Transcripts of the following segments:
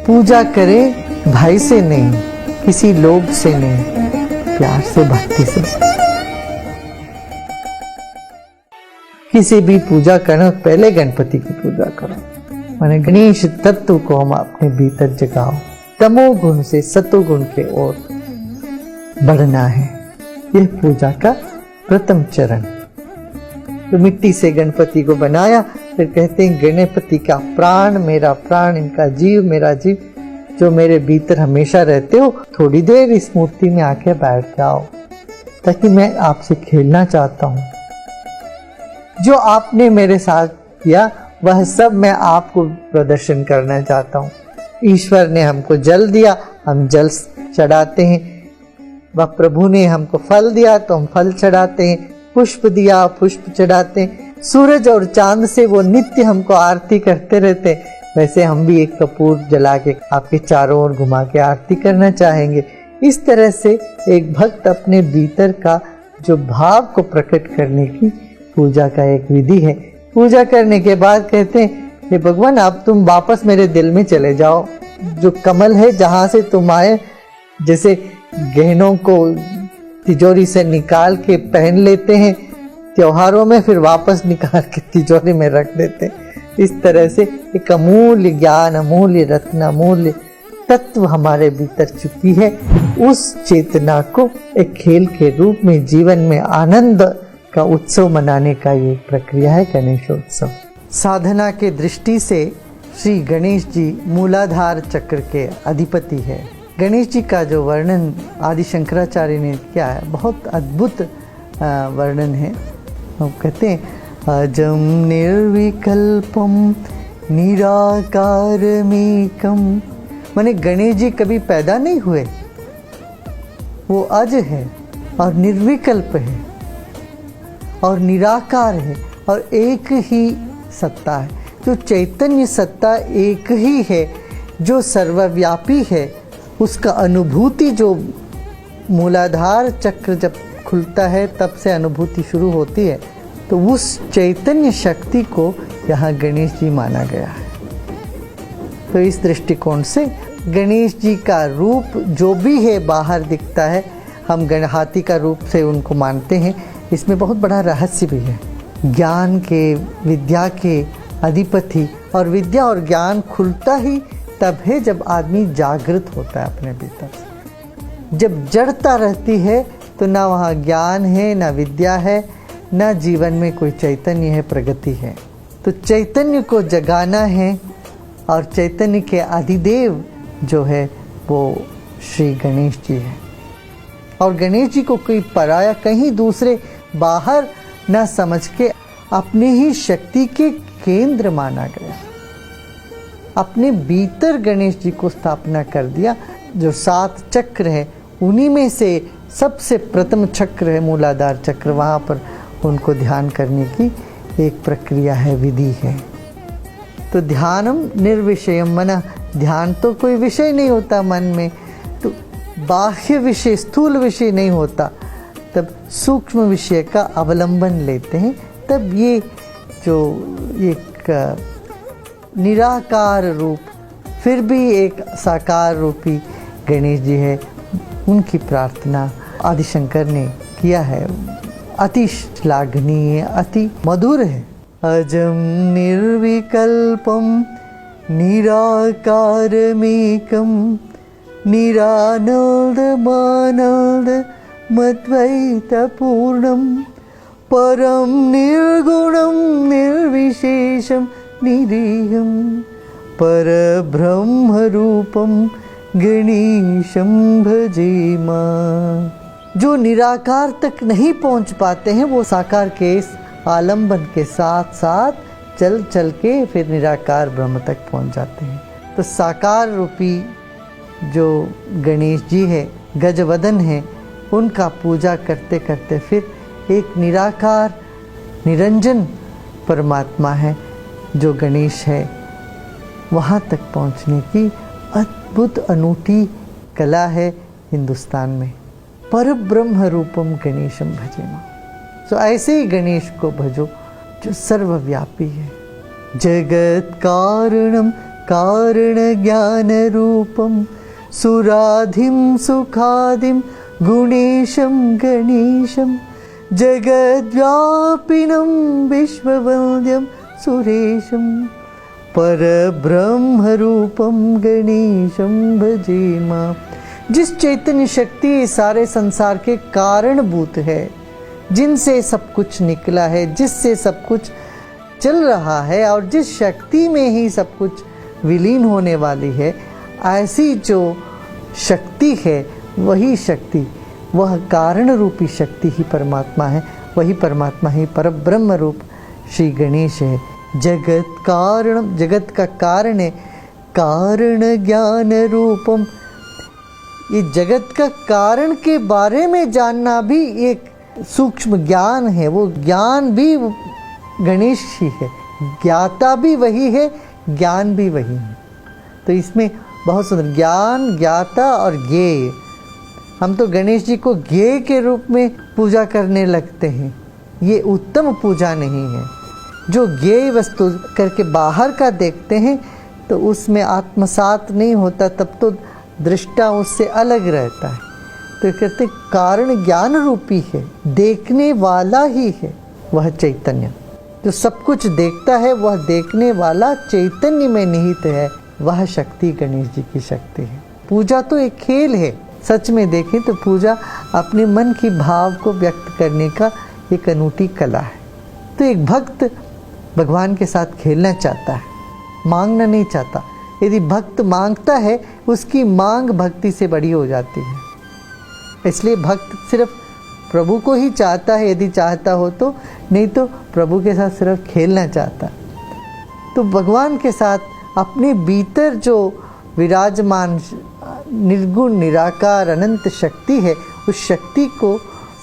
पूजा करें भाई से नहीं, किसी लोभ से नहीं, प्यार से, भक्ति से। किसी भी पूजा करना पहले गणपति की पूजा करो, माने गणेश तत्व को हम अपने भीतर जगाओ। तमोगुण से सतोगुण के ओर बढ़ना है, यह पूजा का प्रथम चरण। तो मिट्टी से गणपति को बनाया, फिर कहते हैं गणपति का प्राण मेरा प्राण, इनका जीव मेरा जीव, जो मेरे भीतर हमेशा रहते हो, थोड़ी देर इस मूर्ति में आके बैठ जाओ, ताकि मैं आपसे खेलना चाहता हूँ। जो आपने मेरे साथ किया वह सब मैं आपको प्रदर्शन करना चाहता हूँ। ईश्वर ने हमको जल दिया, हम जल चढ़ाते हैं। वह प्रभु ने हमको फल दिया तो हम फल चढ़ाते हैं। पुष्प दिया, पुष्प चढ़ाते हैं। सूरज और चांद से वो नित्य हमको आरती करते रहते हैं। वैसे हम भी एक कपूर जला के आपके चारों ओर घुमा के आरती करना चाहेंगे। इस तरह से एक भक्त अपने भीतर का जो भाव को प्रकट करने की पूजा का एक विधि है। पूजा करने के बाद कहते हैं हे भगवान, अब तुम वापस मेरे दिल में चले जाओ। जो कमल है जहां से तुम आए, जैसे गहनों को तिजोरी से निकाल के पहन लेते हैं त्योहारों में, फिर वापस निकाल के तिजोरी में रख देते हैं, इस तरह से एक अमूल्य ज्ञान, अमूल्य रत्न, अमूल्य तत्व हमारे भीतर चुकी है। उस चेतना को एक खेल के रूप में जीवन में आनंद का उत्सव मनाने का ये प्रक्रिया है गणेशोत्सव। साधना के दृष्टि से श्री गणेश जी मूलाधार चक्र के अधिपति है। गणेश जी का जो वर्णन आदि शंकराचार्य ने किया है, बहुत अद्भुत वर्णन है। वो कहते हैं अजं निर्विकल्पम निराकारमेकम, माने गणेश जी कभी पैदा नहीं हुए, वो अज है और निर्विकल्प है और निराकार है और एक ही सत्ता है। जो चैतन्य सत्ता एक ही है, जो सर्वव्यापी है, उसका अनुभूति जो मूलाधार चक्र जब खुलता है तब से अनुभूति शुरू होती है। तो उस चैतन्य शक्ति को यहाँ गणेश जी माना गया है। तो इस दृष्टिकोण से गणेश जी का रूप जो भी है बाहर दिखता है, हम हाथी का रूप से उनको मानते हैं। इसमें बहुत बड़ा रहस्य भी है। ज्ञान के, विद्या के अधिपति, और विद्या और ज्ञान खुलता ही तब है जब आदमी जागृत होता है अपने भीतर। जब जड़ता रहती है तो ना वहाँ ज्ञान है, ना विद्या है, ना जीवन में कोई चैतन्य है, प्रगति है। तो चैतन्य को जगाना है, और चैतन्य के अधिदेव जो है वो श्री गणेश जी है। और गणेश जी को कोई पराया, कहीं दूसरे बाहर न समझ के अपने ही शक्ति के केंद्र माना गया। अपने भीतर गणेश जी को स्थापना कर दिया। जो 7 चक्र है उन्हीं में से सबसे प्रथम चक्र है मूलाधार चक्र, वहाँ पर उनको ध्यान करने की एक प्रक्रिया है, विधि है। तो ध्यानम निर्विषयम, मना ध्यान तो कोई विषय नहीं होता मन में, तो बाह्य विषय, स्थूल विषय नहीं होता, तब सूक्ष्म विषय का अवलंबन लेते हैं। तब ये जो एक निराकार रूप फिर भी एक साकार रूपी गणेश जी है, उनकी प्रार्थना आदिशंकर ने किया है। अति श्लाघनीय, अति मधुर है। अजं निर्विकल्पम निराकारमेकं निरानन्दमानन्दमद्वैतपूर्णं परं निर्गुणं निर्विशेषं निरीहं परब्रह्मरूपं गणेशं भजेमा। जो निराकार तक नहीं पहुंच पाते हैं वो साकार के इस आलंबन के साथ साथ चल चल के फिर निराकार ब्रह्म तक पहुंच जाते हैं। तो साकार रूपी जो गणेश जी है, गजवदन है, उनका पूजा करते करते फिर एक निराकार निरंजन परमात्मा है जो गणेश है, वहाँ तक पहुँचने की अद्भुत अनूठी कला है हिंदुस्तान में। परब्रह्म रूपम गणेशम भजेमा। तो ऐसे ही गणेश को भजो जो सर्वव्यापी है। जगत कारणम कारण ज्ञान रूपम सुराधिम सुखादिम गुणेशम गणेशम जगद्व्यापिनम विश्ववन्द्यम सुरेशम परब्रह्म रूपम गणेशम भजेमा। जिस चैतन्य शक्ति सारे संसार के कारणभूत है, जिनसे सब कुछ निकला है, जिससे सब कुछ चल रहा है और जिस शक्ति में ही सब कुछ विलीन होने वाली है, ऐसी जो शक्ति है वही शक्ति, वह कारण रूपी शक्ति ही परमात्मा है। वही परमात्मा ही परब्रह्म रूप श्री गणेश है। जगत कारण, जगत का कारण है, कारण ज्ञान रूपम। ये जगत का कारण के बारे में जानना भी एक सूक्ष्म ज्ञान है। वो ज्ञान भी गणेश ही है, ज्ञाता भी वही है, ज्ञान भी वही है। तो इसमें बहुत सुंदर ज्ञान, ज्ञाता और ज्ञेय। हम तो गणेश जी को ज्ञेय के रूप में पूजा करने लगते हैं। ये उत्तम पूजा नहीं है। जो ज्ञेय वस्तु करके बाहर का देखते हैं तो उसमें आत्मसात नहीं होता, तब तो दृष्टा उससे अलग रहता है। तो कहते कारण ज्ञान रूपी है, देखने वाला ही है वह चैतन्य। जो सब कुछ देखता है वह देखने वाला चैतन्य में निहित है, वह शक्ति गणेश जी की शक्ति है। पूजा तो एक खेल है। सच में देखें तो पूजा अपने मन की भाव को व्यक्त करने का एक अनूठी कला है। तो एक भक्त भगवान के साथ खेलना चाहता है, मांगना नहीं चाहता। यदि भक्त मांगता है, उसकी मांग भक्ति से बड़ी हो जाती है। इसलिए भक्त सिर्फ प्रभु को ही चाहता है, यदि चाहता हो तो, नहीं तो प्रभु के साथ सिर्फ खेलना चाहता। तो भगवान के साथ अपने भीतर जो विराजमान निर्गुण निराकार अनंत शक्ति है, उस शक्ति को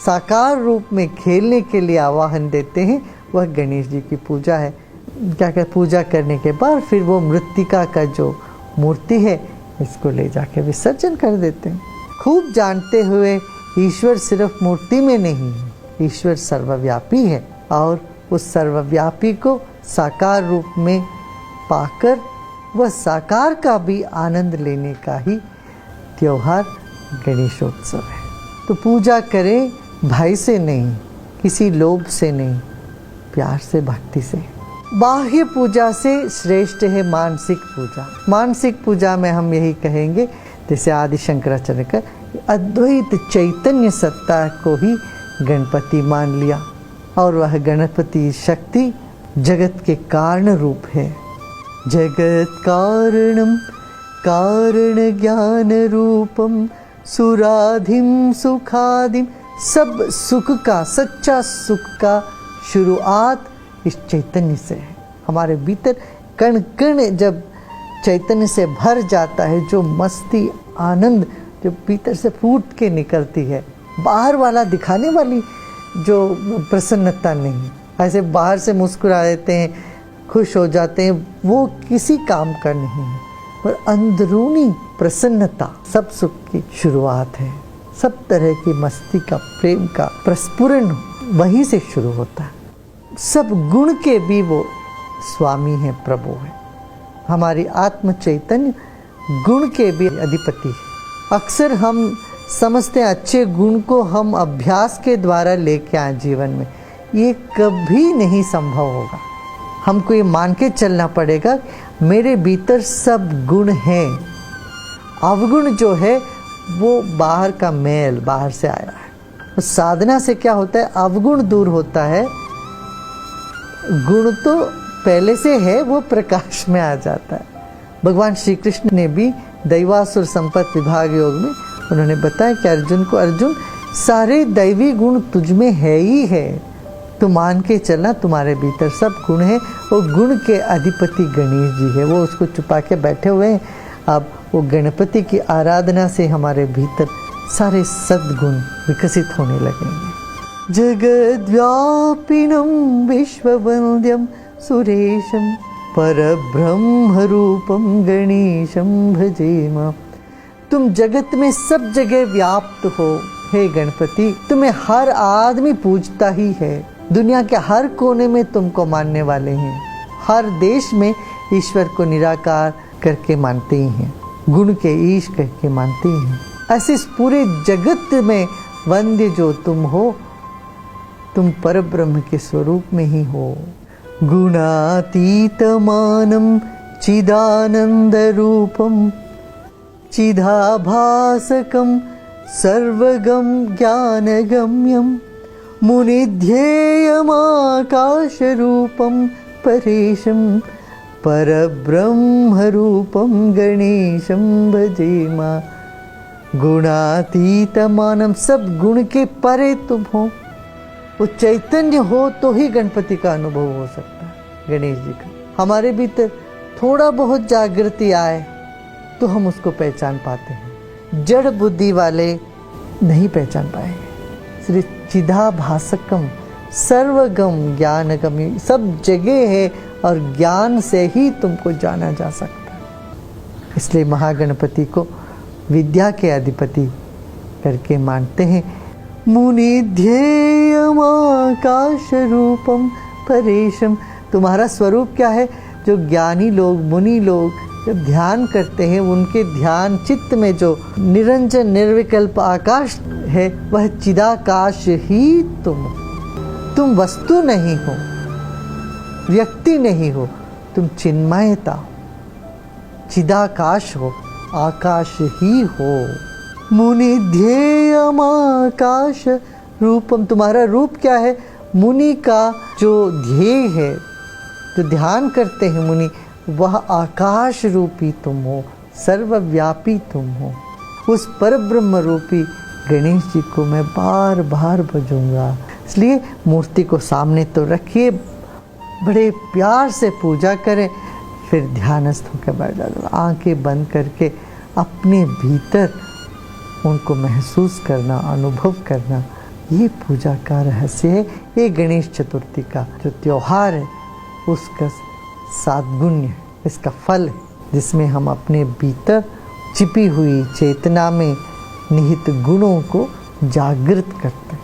साकार रूप में खेलने के लिए आवाहन देते हैं। वह गणेश जी की पूजा है। क्या क्या पूजा करने के बाद फिर वो मृत्तिका का जो मूर्ति है, इसको ले जाके विसर्जन कर देते हैं। खूब जानते हुए ईश्वर सिर्फ मूर्ति में नहीं है, ईश्वर सर्वव्यापी है और उस सर्वव्यापी को साकार रूप में पाकर वह साकार का भी आनंद लेने का ही त्योहार गणेशोत्सव है। तो पूजा करें भय से नहीं, किसी लोभ से नहीं, प्यार से, भक्ति से। बाह्य पूजा से श्रेष्ठ है मानसिक पूजा। मानसिक पूजा में हम यही कहेंगे, जैसे आदि शंकराचार्य का अद्वैत चैतन्य सत्ता को ही गणपति मान लिया और वह गणपति शक्ति जगत के कारण रूप है। जगत कारणम कारण ज्ञान रूपम सुराधिम सुखादिम। सब सुख का, सच्चा सुख का शुरुआत इस चैतन्य से है। हमारे भीतर कण कण जब चैतन्य से भर जाता है, जो मस्ती आनंद जो भीतर से फूट के निकलती है, बाहर वाला दिखाने वाली जो प्रसन्नता नहीं, ऐसे बाहर से मुस्कुरा देते हैं, खुश हो जाते हैं, वो किसी काम का नहीं है, पर अंदरूनी प्रसन्नता सब सुख की शुरुआत है। सब तरह की मस्ती का, प्रेम का प्रस्फुरण वहीं से शुरू होता है। सब गुण के भी वो स्वामी है, प्रभु है। हमारी आत्म चैतन्य गुण के भी अधिपति है। अक्सर हम समझते हैं अच्छे गुण को हम अभ्यास के द्वारा लेके आए जीवन में, ये कभी नहीं संभव होगा। हमको ये मान के चलना पड़ेगा मेरे भीतर सब गुण हैं, अवगुण जो है वो बाहर का मेल, बाहर से आया है। उस साधना से क्या होता है, अवगुण दूर होता है, गुण तो पहले से है, वो प्रकाश में आ जाता है। भगवान श्री कृष्ण ने भी दैवासुर संपत्त विभाग योग में उन्होंने बताया कि अर्जुन को, अर्जुन सारे दैवी गुण तुझ में है ही है, तो मान के चलना तुम्हारे भीतर सब गुण है। वो गुण के अधिपति गणेश जी है, वो उसको छुपा के बैठे हुए हैं। अब वो गणपति की आराधना से हमारे भीतर सारे सद्गुण विकसित होने लगेंगे। जगद्व्यापिनं विश्ववन्द्यं सुरेशं परब्रह्म रूपं गणेशं भजेम। तुम जगत में सब जगह व्याप्त हो हे गणपति, तुम्हें हर आदमी पूजता ही है। दुनिया के हर कोने में तुमको मानने वाले हैं। हर देश में ईश्वर को निराकार करके मानते ही हैं, गुण के ईश करके मानते ही हैं। ऐसे इस पूरे जगत में वंद्य जो तुम हो, तुम पर ब्रह्म के स्वरूप में ही हो। गुणातीतमानं चिदानंद रूपम चिदाभासकं सर्वगं ज्ञानगम्यं मुनिध्येयमाकाशरूपं परेशं परब्रह्मरूपं गणेशं भजेमा। गुणातीतमानं, सब गुण के परे तुम हो। वो चैतन्य हो तो ही गणपति का अनुभव हो सकता है, गणेश जी का। हमारे भीतर थोड़ा बहुत जागृति आए तो हम उसको पहचान पाते हैं, जड़ बुद्धि वाले नहीं पहचान पाएंगे। श्री चिदाभासकम सर्वगम ज्ञानगम, सब जगह है और ज्ञान से ही तुमको जाना जा सकता है। इसलिए महागणपति को विद्या के अधिपति करके मानते हैं। मुनिध्येयमाकाश रूपम परेशम, तुम्हारा स्वरूप क्या है? जो ज्ञानी लोग, मुनि लोग जब ध्यान करते हैं, उनके ध्यान चित्त में जो निरंजन निर्विकल्प आकाश है, वह चिदाकाश ही तुम वस्तु नहीं हो, व्यक्ति नहीं हो, तुम चिन्मयता हो, चिदाकाश हो, आकाश ही हो। मुनिध्येयमाकाश रूपम, तुम्हारा रूप क्या है? मुनि का जो ध्येय है, जो ध्यान करते हैं मुनि, वह आकाश रूपी तुम हो, सर्वव्यापी तुम हो। उस परब्रह्म रूपी गणेश जी को मैं बार बार भजूंगा। इसलिए मूर्ति को सामने तो रखिए, बड़े प्यार से पूजा करें, फिर ध्यानस्थ होकर बैठ जाओ, आंखें बंद करके अपने भीतर उनको महसूस करना, अनुभव करना। ये पूजा का रहस्य है। ये गणेश चतुर्थी का जो त्योहार है, उसका साद्गुण्य, इसका फल है, जिसमें हम अपने भीतर छिपी हुई चेतना में निहित गुणों को जागृत करते हैं।